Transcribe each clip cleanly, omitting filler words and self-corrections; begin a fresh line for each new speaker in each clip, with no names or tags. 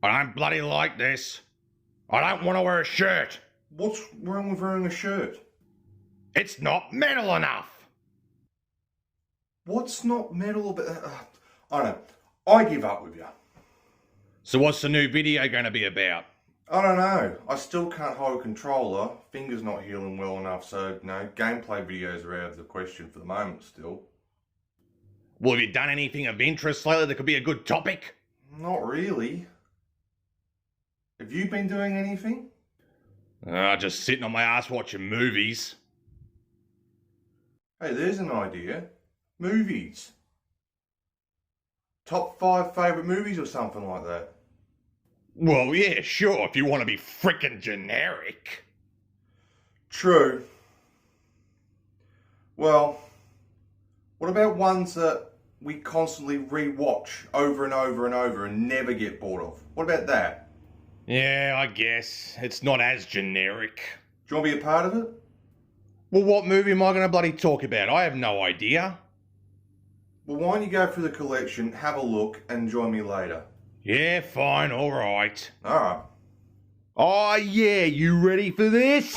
I don't bloody like this. I don't want to wear a shirt.
What's wrong with wearing a shirt?
It's not metal enough.
What's not metal about... I don't know. I give up with you.
So what's the new video going to be about?
I don't know. I still can't hold a controller. Finger's not healing well enough, so no, gameplay videos are out of the question for the moment still.
Well, have you done anything of interest lately that could be a good topic?
Not really. Have you been doing anything?
Just sitting on my ass watching movies.
Hey, there's an idea. Movies. Top 5 favourite movies or something like that.
Well, yeah, sure, if you want to be frickin' generic.
True. Well, what about ones that we constantly re-watch over and over and over and never get bored of? What about that?
Yeah, I guess. It's not as generic.
Do you want to be a part of it?
Well, what movie am I going to bloody talk about? I have no idea.
Well, why don't you go through the collection, have a look, and join me later?
Yeah, fine, alright.
Alright.
Oh yeah, you ready for this?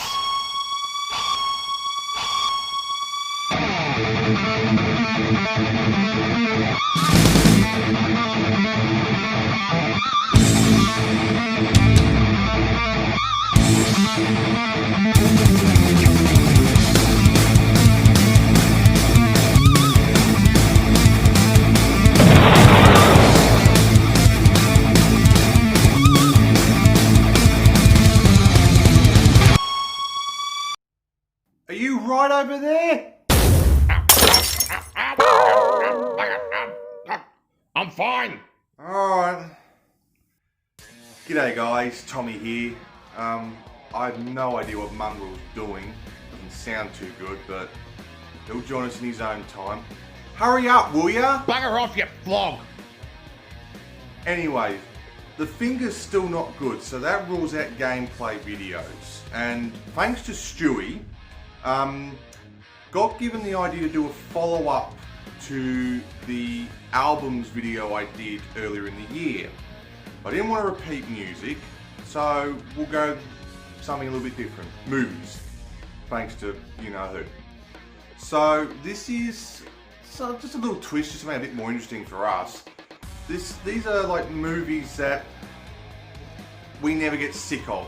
Are you right over there?
I'm fine.
Alright. G'day guys, Tommy here. I have no idea what Mongrel's doing. Doesn't sound too good, but he'll join us in his own time. Hurry up, will ya?
Bugger off, you flog.
Anyway, the finger's still not good, so that rules out gameplay videos. And thanks to Stewie, got given the idea to do a follow-up to the albums video I did earlier in the year. I didn't want to repeat music, so we'll go something a little bit different. Movies. Thanks to you-know-who. So this is just a little twist, just to make it a bit more interesting for us. These are like movies that we never get sick of.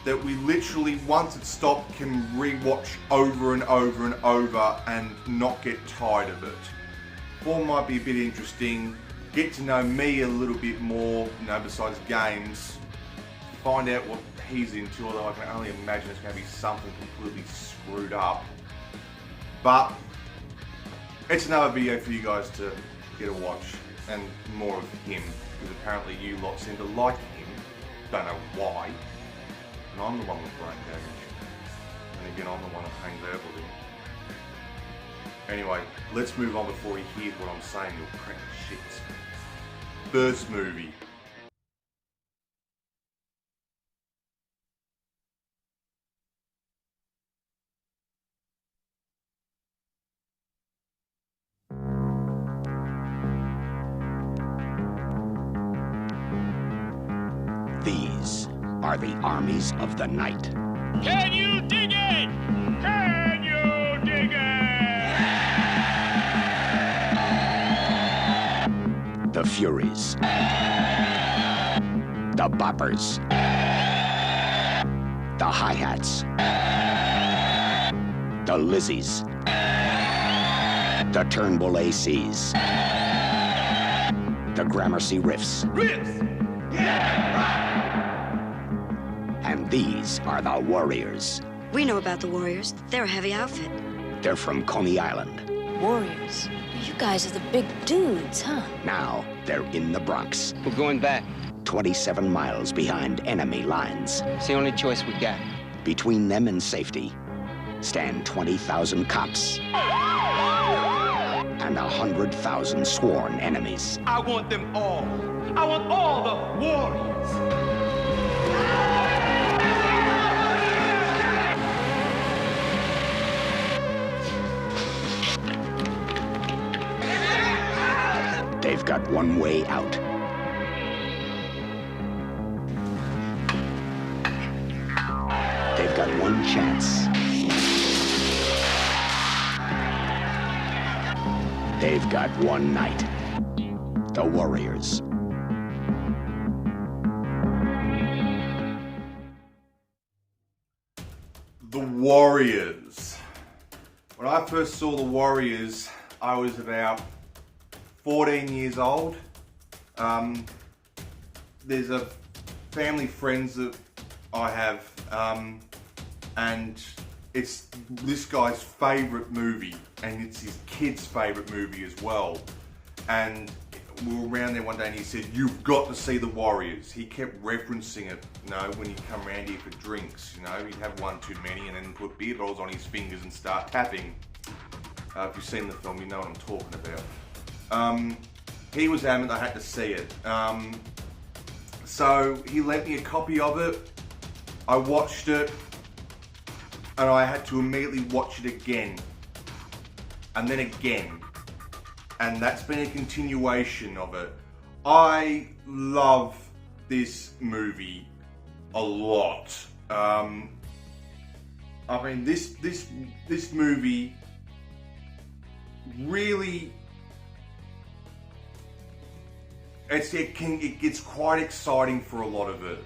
That we literally, once it's stopped, can re-watch over and over and over and not get tired of it. Form might be a bit interesting, get to know me a little bit more, besides games, find out what he's into, although I can only imagine it's going to be something completely screwed up. But it's another video for you guys to get a watch, and more of him, because apparently you lot seem to like him, don't know why. And I'm the one with brain damage. And again, I'm the one that hangs out with him. Anyway, let's move on before he hears what I'm saying, you'll crack the shits. First movie.
These are the armies of the night.
Can you dig it? Can you dig it?
The Furies. The Boppers. The Hi-Hats. The Lizzies. The Turnbull ACs. The Gramercy Riffs. And these are the Warriors.
We know about the Warriors. They're a heavy outfit.
They're from Coney Island.
Warriors. You guys are the big dudes, huh?
Now they're in the Bronx,
We're going back.
27 miles behind enemy lines.
It's the only choice we got.
Between them and safety stand 20,000 cops and 100,000 sworn enemies.
I want them all. I want all the warriors.
They've got one way out. one chance. They've got one night. The Warriors.
The Warriors. When I first saw The Warriors, I was about 14 years old. There's a family friends that I have, and it's this guy's favourite movie, and it's his kid's favourite movie as well. And we were around there one day and he said, "You've got to see The Warriors." He kept referencing it, you know, when he'd come around here for drinks, you know, he'd have one too many and then put beer bottles on his fingers and start tapping. If you've seen the film, you know what I'm talking about. He was adamant I had to see it. So he lent me a copy of it. I watched it, and I had to immediately watch it again, and then again, and that's been a continuation of it. I love this movie a lot. I mean, this movie really, it gets quite exciting for a lot of it.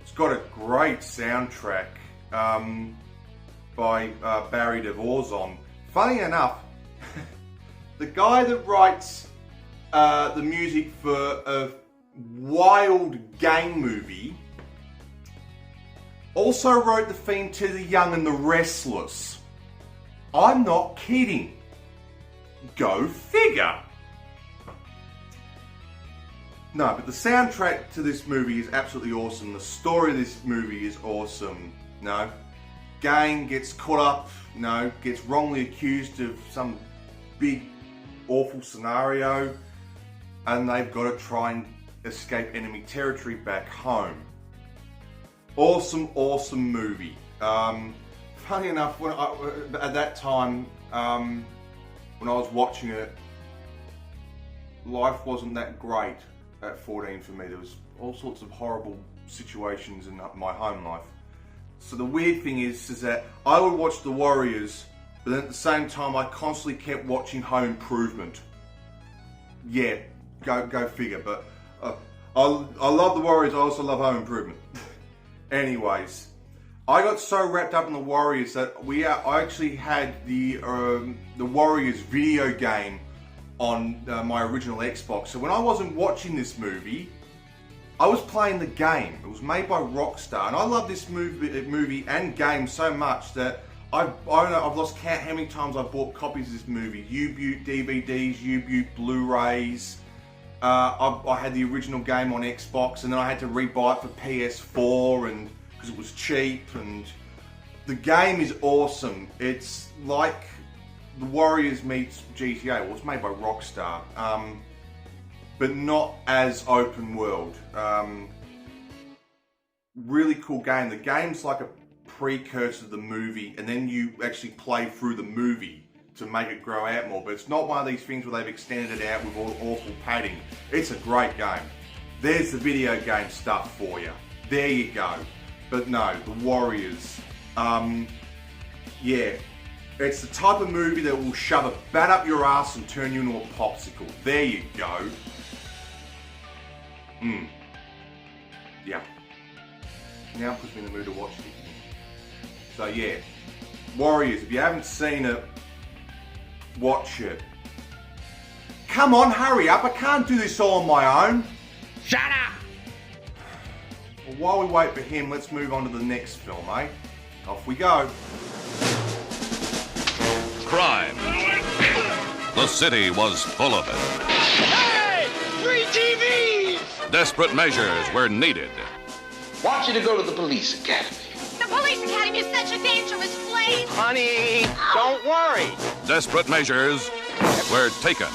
It's got a great soundtrack by Barry DeVorzon. Funny enough, the guy that writes the music for a wild game movie also wrote the theme to The Young and the Restless. I'm not kidding. Go figure. No, but the soundtrack to this movie is absolutely awesome. The story of this movie is awesome. No, Gang gets caught up, gets wrongly accused of some big, awful scenario, and they've got to try and escape enemy territory back home. Awesome, awesome movie. Funny enough, at that time, when I was watching it, life wasn't that great at 14 for me. There was all sorts of horrible situations in my home life. So the weird thing is that I would watch The Warriors, but then at the same time I constantly kept watching Home Improvement. Yeah, go figure. But I love The Warriors, I also love Home Improvement. Anyways, I got so wrapped up in The Warriors that I actually had the Warriors video game on my original Xbox. So when I wasn't watching this movie, I was playing the game. It was made by Rockstar, and I love this movie and game so much that I've lost count how many times I've bought copies of this movie. U-Boot DVDs, U-Boot Blu-rays. I had the original game on Xbox, and then I had to rebuy it for PS4 and because it was cheap. And the game is awesome. It's like The Warriors meets GTA. Well, it's made by Rockstar, but not as open world. Really cool game. The game's like a precursor to the movie, and then you actually play through the movie to make it grow out more. But it's not one of these things where they've extended it out with all awful padding. It's a great game. There's the video game stuff for you. There you go. But no, The Warriors. Yeah. It's the type of movie that will shove a bat up your ass and turn you into a popsicle. There you go. Yeah. Now it puts me in the mood to watch it again. So yeah, Warriors, if you haven't seen it, watch it. Come on, hurry up, I can't do this all on my own.
Shut up!
Well, while we wait for him, let's move on to the next film, eh? Off we go.
Crime. The city was full of it.
Hey! Free TVs!
Desperate measures were needed.
Want you to go to the police academy.
The police academy is such a dangerous place.
Honey, don't worry.
Desperate measures were taken.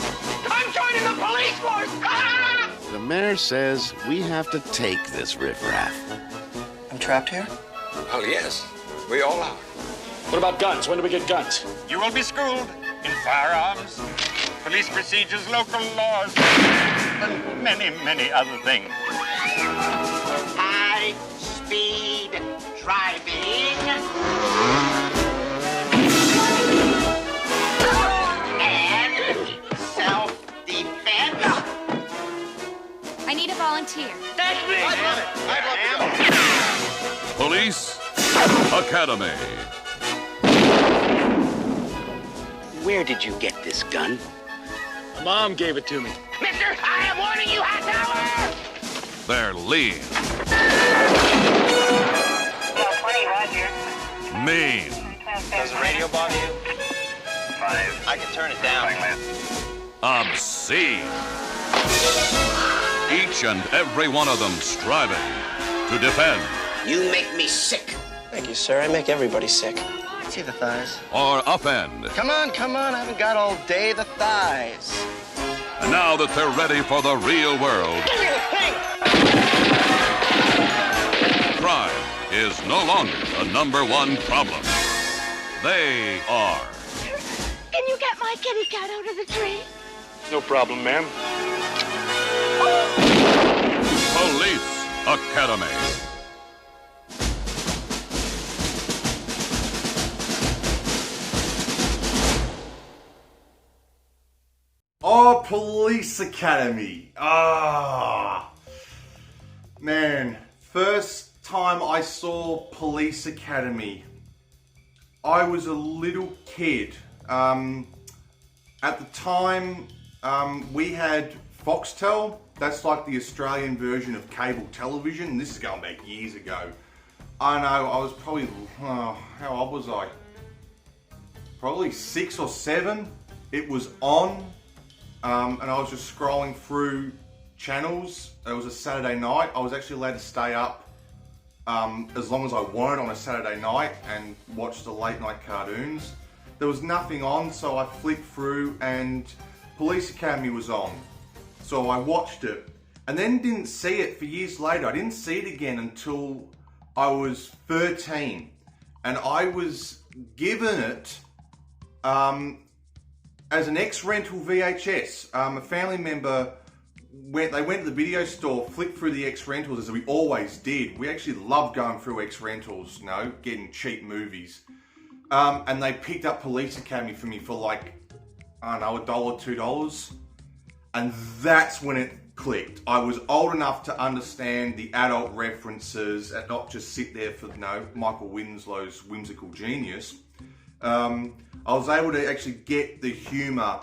I'm joining the police force! Ah!
The mayor says we have to take this riffraff.
I'm trapped here?
Well, yes, we all are.
What about guns? When do we get guns?
You will be schooled in firearms, police procedures, local laws, and many, many other things.
I speed driving. And self-defense.
I need a volunteer.
That's me. I'd love it.
Police Academy.
Where did you get this gun?
Mom gave it to me.
Mister, I am warning you, hot tower!
They're lean,
20, Roger.
mean,
Does the radio bother you? 5. I can turn it down.
obscene. Each and every one of them striving to defend
You make me sick.
Thank you, sir. I make everybody sick. See the thighs.
or upend.
Come on, I haven't got all day. The thighs.
And now that they're ready for the real world,
Give me the thing!
crime is no longer the #1 problem. They are.
Can you get my kitty cat out of the tree?
No problem, ma'am.
Police Academy.
Oh, Police Academy. Man, first time I saw Police Academy, I was a little kid. At the time, we had Foxtel. That's like the Australian version of cable television. This is going back years ago. I know, I was probably, how old was I? Probably 6 or 7. It was on. And I was just scrolling through channels. It was a Saturday night. I was actually allowed to stay up as long as I wanted on a Saturday night and watch the late night cartoons. There was nothing on, so I flipped through and Police Academy was on. So I watched it and then didn't see it for years later. I didn't see it again until I was 13 and I was given it as an ex-rental VHS. A family member went to the video store, flipped through the ex-rentals as we always did. We actually loved going through ex-rentals, you know, getting cheap movies. And they picked up Police Academy for me for like, I don't know, $1, $2. And that's when it clicked. I was old enough to understand the adult references and not just sit there for, you know, Michael Winslow's whimsical genius. I was able to actually get the humour,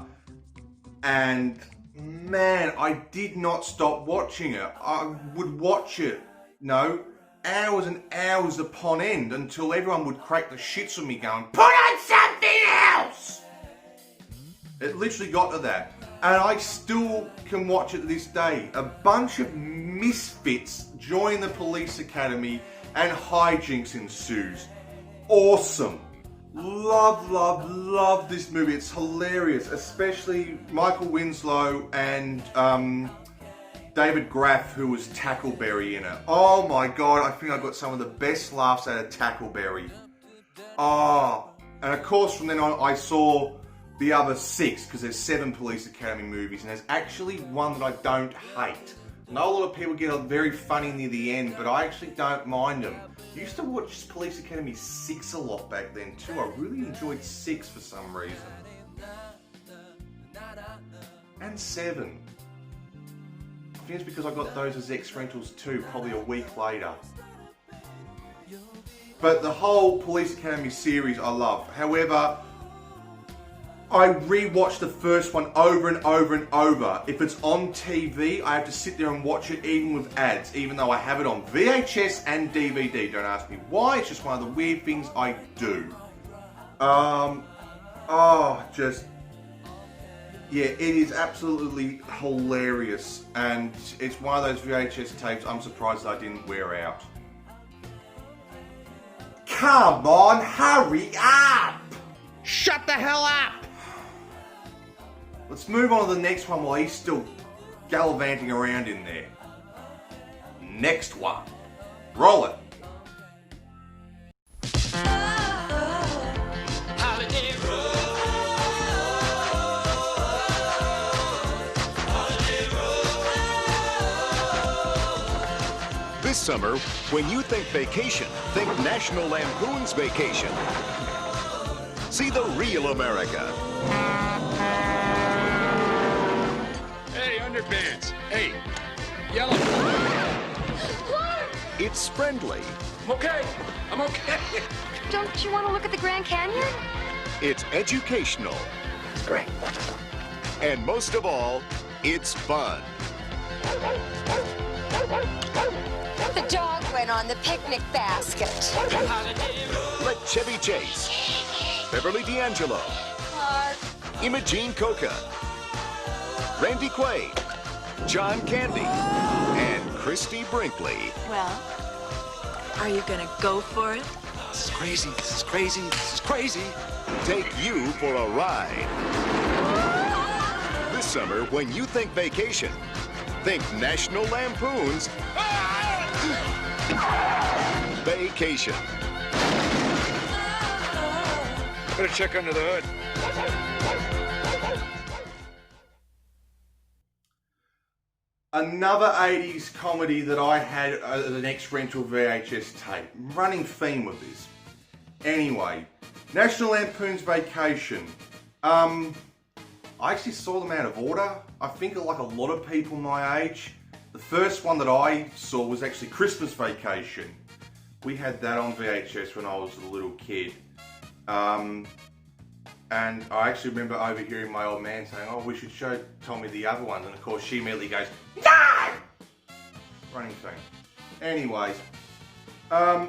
and man, I did not stop watching it. I would watch it, you know, hours and hours upon end until everyone would crack the shits on me going, put on something else! It literally got to that. And I still can watch it to this day. A bunch of misfits join the Police Academy and hijinks ensues. Awesome. Love this movie. It's hilarious, especially Michael Winslow and David Graff, who was Tackleberry in it. Oh my god, I think I got some of the best laughs out of Tackleberry. Oh, and of course from then on I saw the other 6, because there's 7 Police Academy movies, and there's actually one that I don't hate. I know a lot of people get very funny near the end, but I actually don't mind them. I used to watch Police Academy 6 a lot back then too. I really enjoyed 6 for some reason. And 7. I think it's because I got those as ex-rentals too, probably a week later. But the whole Police Academy series I love. However, I rewatch the first one over and over and over. If it's on TV, I have to sit there and watch it even with ads, even though I have it on VHS and DVD. Don't ask me why, it's just one of the weird things I do. Yeah, it is absolutely hilarious, and it's one of those VHS tapes I'm surprised I didn't wear out. Come on, hurry up!
Shut the hell up!
Let's move on to the next one while he's still gallivanting around in there. Next one. Roll it.
This summer, when you think vacation, think National Lampoon's Vacation. See the real America.
Hey, underpants. Hey, yellow.
It's friendly.
I'm okay.
Don't you want to look at the Grand Canyon?
It's educational.
It's great.
And most of all, it's fun.
The dog went on the picnic basket.
Let Chevy Chase, Beverly D'Angelo,
Clark.
Imogene Coca, Randy Quaid, John Candy, and Christy Brinkley.
Well, are you gonna go for it?
This is crazy. This is crazy. This is crazy.
Take you for a ride. This summer, when you think vacation, think National Lampoon's Vacation.
Better check under the hood.
Another 80s comedy that I had as an ex-rental VHS tape. Running theme with this. Anyway, National Lampoon's Vacation. I actually saw them out of order. I think like a lot of people my age. The first one that I saw was actually Christmas Vacation. We had that on VHS when I was a little kid. And I actually remember overhearing my old man saying, oh, we should show Tommy the other ones. And of course she immediately goes, no! Running thing. Anyways, I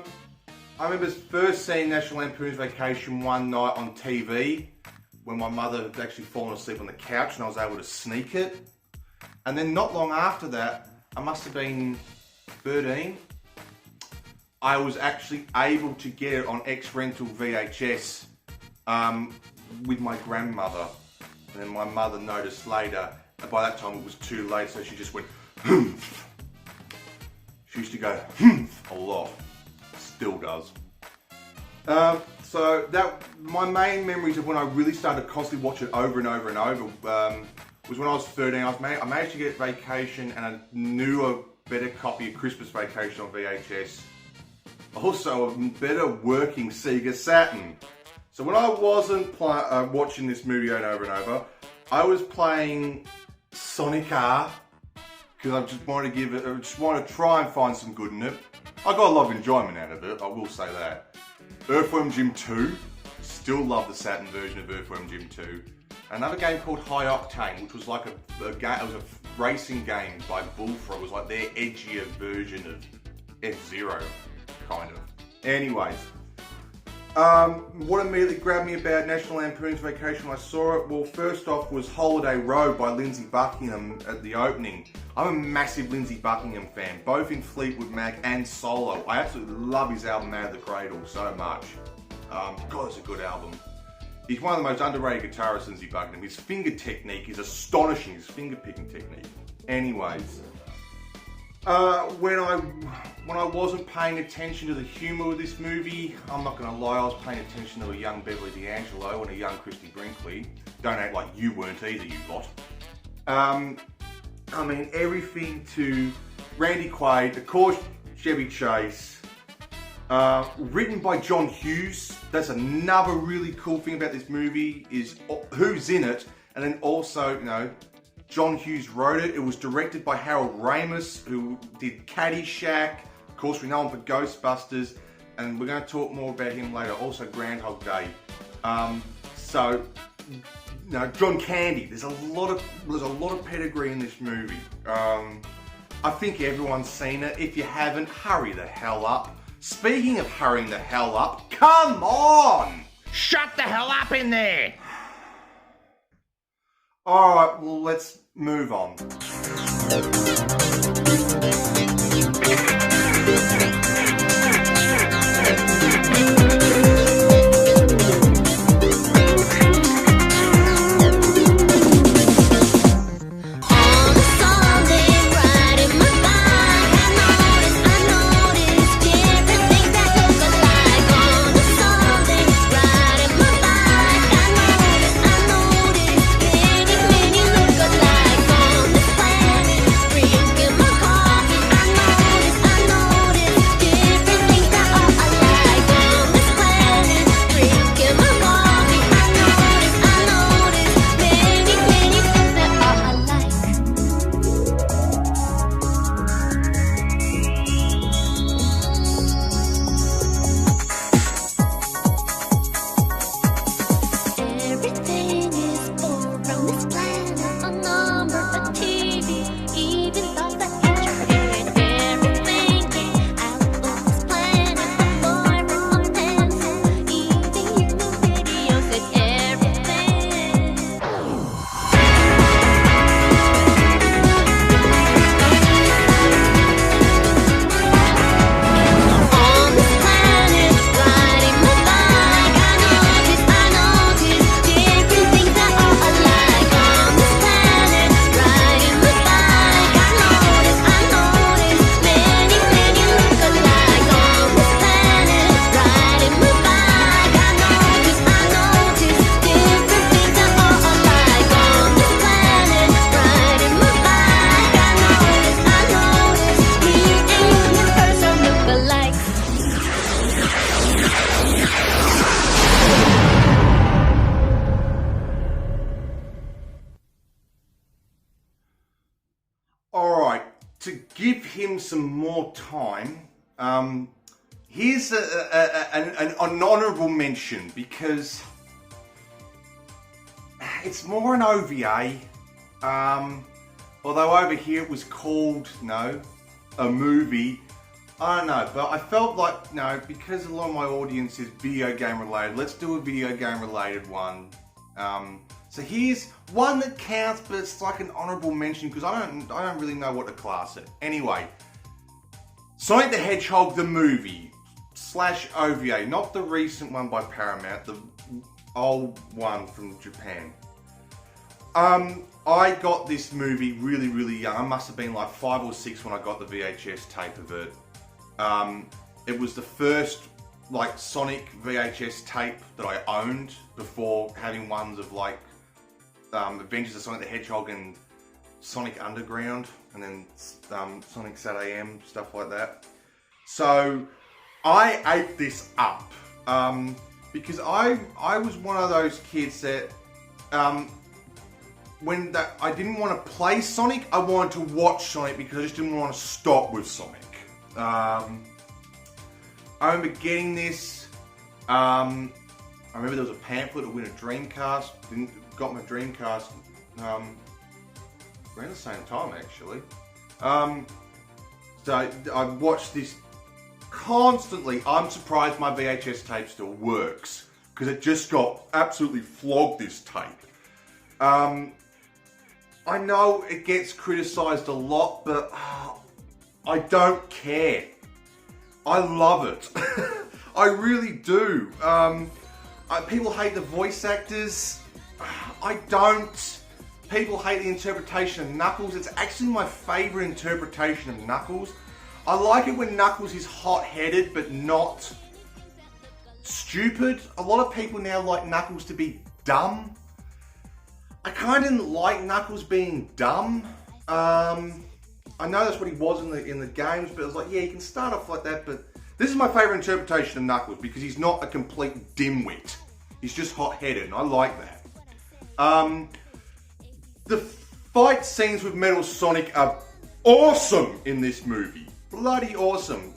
remember first seeing National Lampoon's Vacation one night on TV when my mother had actually fallen asleep on the couch and I was able to sneak it. And then not long after that, I must have been 13, I was actually able to get it on ex-rental VHS with my grandmother. And then my mother noticed later, and by that time it was too late, so she just went, humph. She used to go, humph, a lot. Still does. So that my main memories of when I really started to constantly watch it over and over and over was when I was 13. I managed to get Vacation and a newer, better copy of Christmas Vacation on VHS. Also, a better working Sega Saturn. So when I wasn't watching this movie over and over, I was playing Sonic R because I just wanted to try and find some good in it. I got a lot of enjoyment out of it, I will say that. Earthworm Jim 2, still love the Saturn version of Earthworm Jim 2. Another game called High Octane, which was like a racing game by Bullfrog. It was like their edgier version of F-Zero, kind of. Anyways, what immediately grabbed me about National Lampoon's Vacation when I saw it? Well, first off was Holiday Road by Lindsey Buckingham at the opening. I'm a massive Lindsey Buckingham fan, both in Fleetwood Mac and solo. I absolutely love his album Out of the Cradle so much. God, it's a good album. He's one of the most underrated guitarists, Lindsey Buckingham. His finger technique is astonishing, his finger picking technique. Anyways, when I wasn't paying attention to the humour of this movie, I'm not going to lie, I was paying attention to a young Beverly D'Angelo and a young Christy Brinkley. Don't act like you weren't either, you lot. I mean, everything to Randy Quaid, of course, Chevy Chase. Written by John Hughes. That's another really cool thing about this movie is who's in it, and then also, you know, John Hughes wrote it. It was directed by Harold Ramis, who did Caddyshack. Of course, we know him for Ghostbusters, and we're going to talk more about him later. Also, Groundhog Day. So, you know, John Candy. There's a lot of pedigree in this movie. I think everyone's seen it. If you haven't, hurry the hell up. Speaking of hurrying the hell up, come on!
Shut the hell up in there!
Alright, well, let's move on.
Free.
Alright, to give him some more time, here's an honourable mention because it's more an OVA. Although over here it was called, a movie. I don't know, but I felt like, because a lot of my audience is video game related, let's do a video game related one. So here's one that counts, but it's like an honourable mention because I don't really know what to class it. Anyway, Sonic the Hedgehog the movie / OVA, not the recent one by Paramount, the old one from Japan. I got this movie really, really young. I must have been like 5 or 6 when I got the VHS tape of it. It was the first like Sonic VHS tape that I owned before having ones of like Adventures of Sonic the Hedgehog and Sonic Underground and then Sonic Sat AM, stuff like that. So I ate this up because I was one of those kids that I didn't want to play Sonic, I wanted to watch Sonic because I just didn't want to stop with Sonic. I remember getting this. I remember there was a pamphlet to win a Dreamcast. Got my Dreamcast around the same time actually. So I watched this constantly. I'm surprised my VHS tape still works because it just got absolutely flogged, this tape. I know it gets criticised a lot, but I don't care. I love it. I really do. People hate the voice actors. I don't. People hate the interpretation of Knuckles. It's actually my favourite interpretation of Knuckles. I like it when Knuckles is hot-headed but not stupid. A lot of people now like Knuckles to be dumb. I kind of didn't like Knuckles being dumb. I know that's what he was in the games, but it was like, yeah, you can start off like that, but this is my favourite interpretation of Knuckles because he's not a complete dimwit. He's just hot-headed, and I like that. The fight scenes with Metal Sonic are awesome in this movie. Bloody awesome.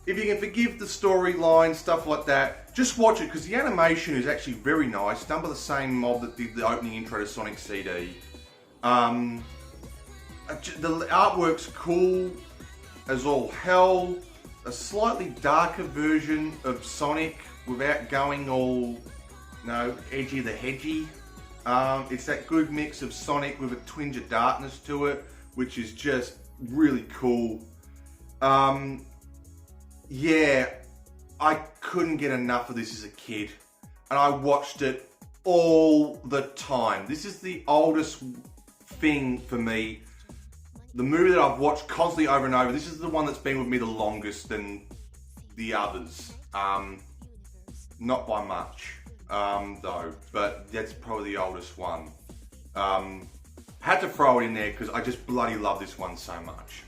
If you can forgive the storyline, stuff like that, just watch it because the animation is actually very nice. Done by the same mob that did the opening intro to Sonic CD. The artwork's cool as all hell. A slightly darker version of Sonic without going all, edgy the hedgy. It's that good mix of Sonic with a twinge of darkness to it, which is just really cool. Yeah, I couldn't get enough of this as a kid, and I watched it all the time. This is the oldest thing for me. The movie that I've watched constantly over and over. This is the one that's been with me the longest than the others. Not by much, though, but that's probably the oldest one. Had to throw it in there because I just bloody love this one so much.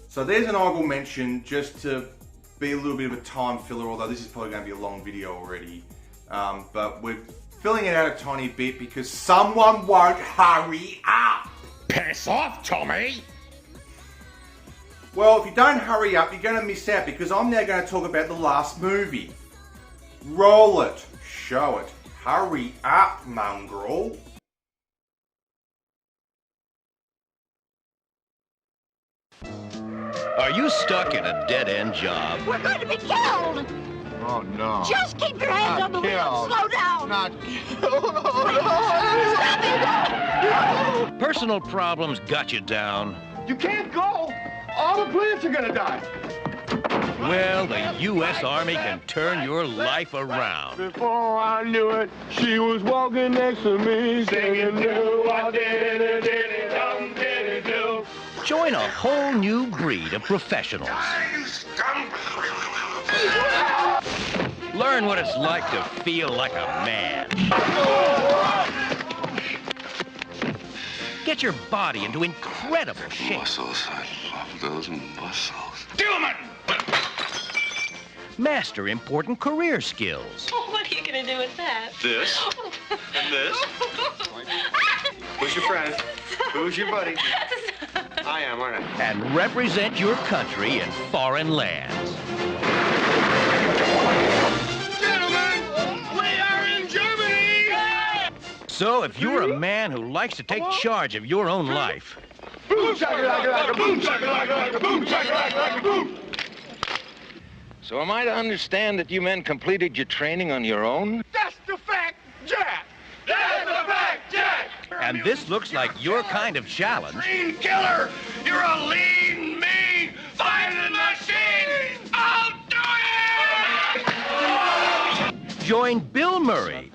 So there's an honorable mention just to be a little bit of a time filler, although this is probably going to be a long video already. But we're filling it out a tiny bit because someone won't hurry up.
Piss off, Tommy!
Well, if you don't hurry up, you're going to miss out because I'm now going to talk about the last movie. Roll it. Show it. Hurry up, Mongrel.
Are you stuck in a dead-end job?
We're going to be killed!
Oh, no.
Just keep your hands on the wheel and slow down!
Not
Stop it!
Personal problems got you down.
You can't go! All the plants are gonna die!
Well, the U.S. Army can turn your life around.
Before I knew it, she was walking next to me, singing, do I did it, dum did it, do.
Join a whole new breed of professionals. Learn what it's like to feel like a man. Get your body into incredible shape.
Muscles, I love those muscles.
Human!
Master important career skills.
Oh, what are you going to do with that?
This and this. Who's your friend?
Who's your buddy? I am, aren't I?
And represent your country in foreign lands.
Gentlemen, we are in Germany!
So if you're a man who likes to take charge of your own life,
Boom, shakalaka, boom, shakalaka, boom, shakalaka, boom.
So am I to understand that you men completed your training on your own?
That's the fact, Jack! That's the fact, Jack!
and this looks like your kind of challenge,
Lean killer! You're a lean, mean, fighting machine! I'll do it!
join Bill Murray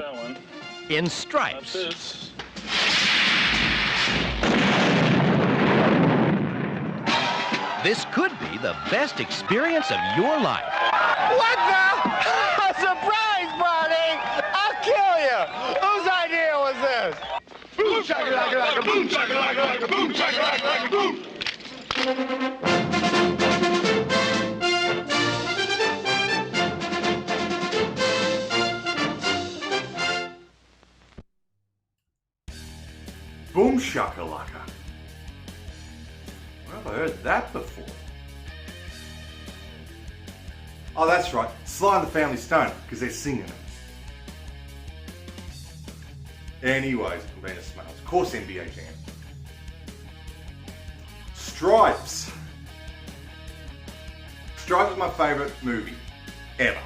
in Stripes. This could be the best experience of your life.
What the? A surprise party! I'll kill you! Whose idea was this? Boom shakalaka, boom shakalaka, boom shakalaka, boom!
Boom shakalaka. Where have I heard that before? Oh, that's right. Sly and the Family Stone, because they're singing it. Anyways, Venus Smiles. Of course, NBA Jam. Stripes. Stripes is my favourite movie ever.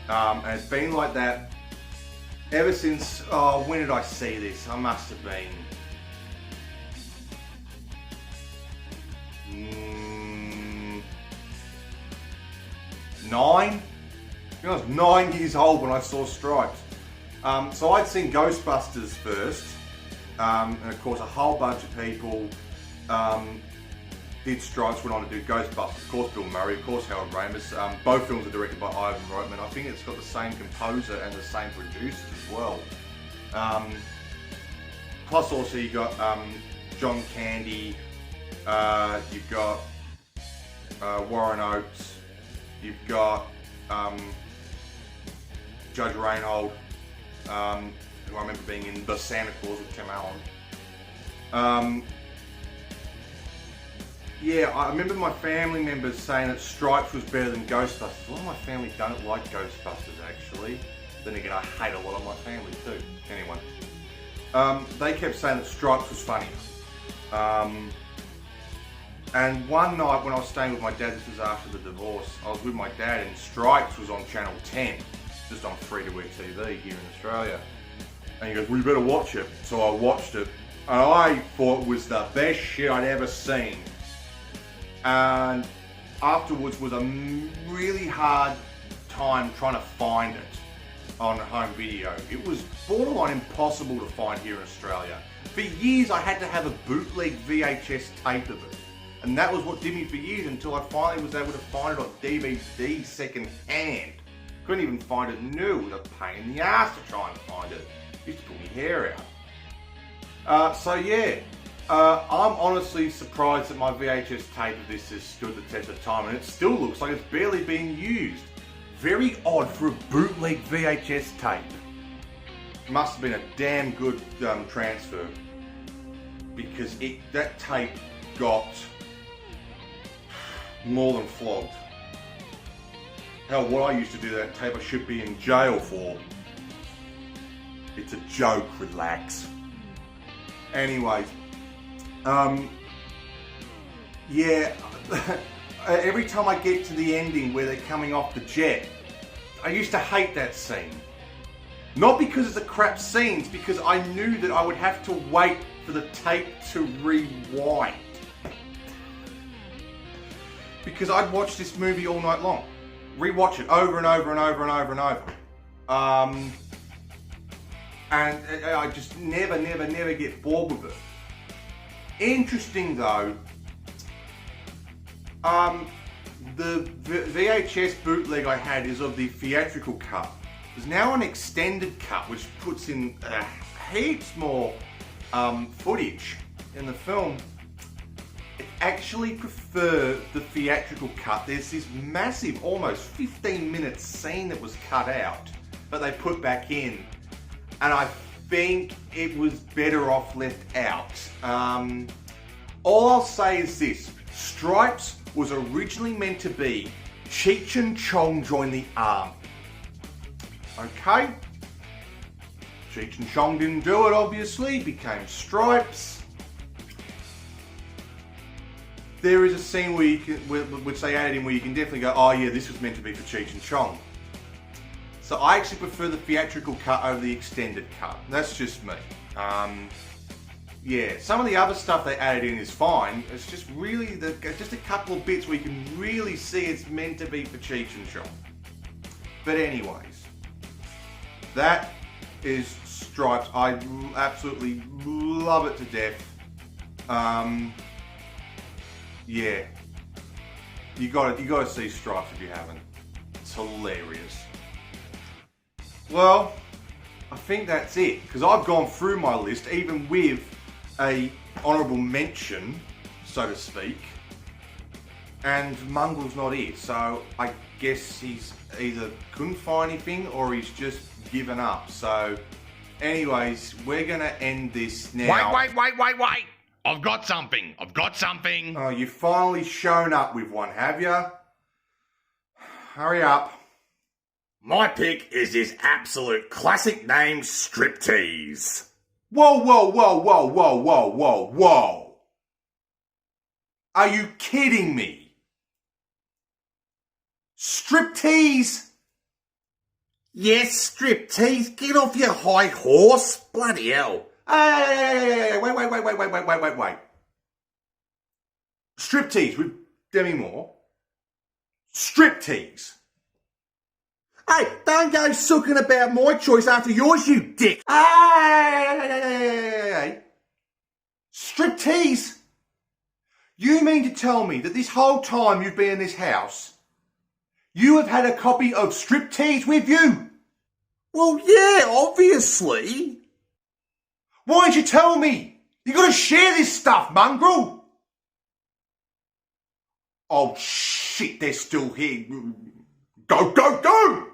And it's been like that ever since, when did I see this? I must have been 9? I think I was 9 years old when I saw Stripes. So I'd seen Ghostbusters first, and of course a whole bunch of people did Stripes, went on to do Ghostbusters. Of course Bill Murray, of course Harold Ramis. Both films are directed by Ivan Reitman. I think it's got the same composer and the same producers as well. Plus also you got John Candy, you've got Warren Oates, you've got Judge Reinhold, who I remember being in The Santa Claus with Tim Allen. Yeah, I remember my family members saying that Stripes was better than Ghostbusters. A lot of my family don't like Ghostbusters, actually. Then again, I hate a lot of my family too. Anyway, they kept saying that Stripes was funny. And one night when I was staying with my dad, this was after the divorce, I was with my dad and Stripes was on Channel 10, just on free-to-air TV here in Australia. And he goes, well, you better watch it. So I watched it, and I thought it was the best shit I'd ever seen. And afterwards was a really hard time trying to find it on home video. It was borderline impossible to find here in Australia. For years I had to have a bootleg VHS tape of it. And that was what did me for years until I finally was able to find it on DVD second hand. Couldn't even find it new. It was a pain in the ass to try and find it. It used to pull my hair out. So yeah, I'm honestly surprised that my VHS tape of this has stood the test of time, and it still looks like it's barely being used. Very odd for a bootleg VHS tape. Must have been a damn good transfer, because that tape got more than flogged. Hell, what I used to do to that tape I should be in jail for. It's a joke, relax. Anyways, yeah, every time I get to the ending where they're coming off the jet, I used to hate that scene. Not because it's a crap scene, it's because I knew that I would have to wait for the tape to rewind. Because I'd watch this movie all night long. Rewatch it over and over and over and over and over. And I just never get bored with it. Interesting though, the VHS bootleg I had is of the theatrical cut. There's now an extended cut which puts in heaps more footage in the film. I actually prefer the theatrical cut. There's this massive, almost 15-minute scene that was cut out, but they put back in. And I think it was better off left out. All I'll say is this. Stripes was originally meant to be Cheech and Chong join the army. Okay? Cheech and Chong didn't do it, obviously. Became Stripes. There is a scene where you can, which they added in, where you can definitely go, oh yeah, this was meant to be for Cheech and Chong. So I actually prefer the theatrical cut over the extended cut. That's just me. Yeah, some of the other stuff they added in is fine. It's just really just a couple of bits where you can really see it's meant to be for Cheech and Chong. But anyways, that is Stripes. I absolutely love it to death. Yeah, you gotta see Stripes if you haven't. It's hilarious. Well, I think that's it, because I've gone through my list, even with a honourable mention, so to speak, and Mongrel's not here, so I guess he's either couldn't find anything or he's just given up. So anyways, we're gonna end this now.
Wait! I've got something.
Oh, you've finally shown up with one, have you? Hurry up.
My pick is this absolute classic name, Striptease.
Whoa. Are you kidding me? Striptease?
Yes, Striptease. Get off your high horse. Bloody hell.
Hey, wait. Striptease with Demi Moore. Striptease. Hey, don't go sucking about my choice after yours, you dick. Hey. Striptease? You mean to tell me that this whole time you've been in this house, you have had a copy of Striptease with you?
Well, yeah, obviously.
Why didn't you tell me? You gotta share this stuff, Mongrel. Oh shit, they're still here. Go!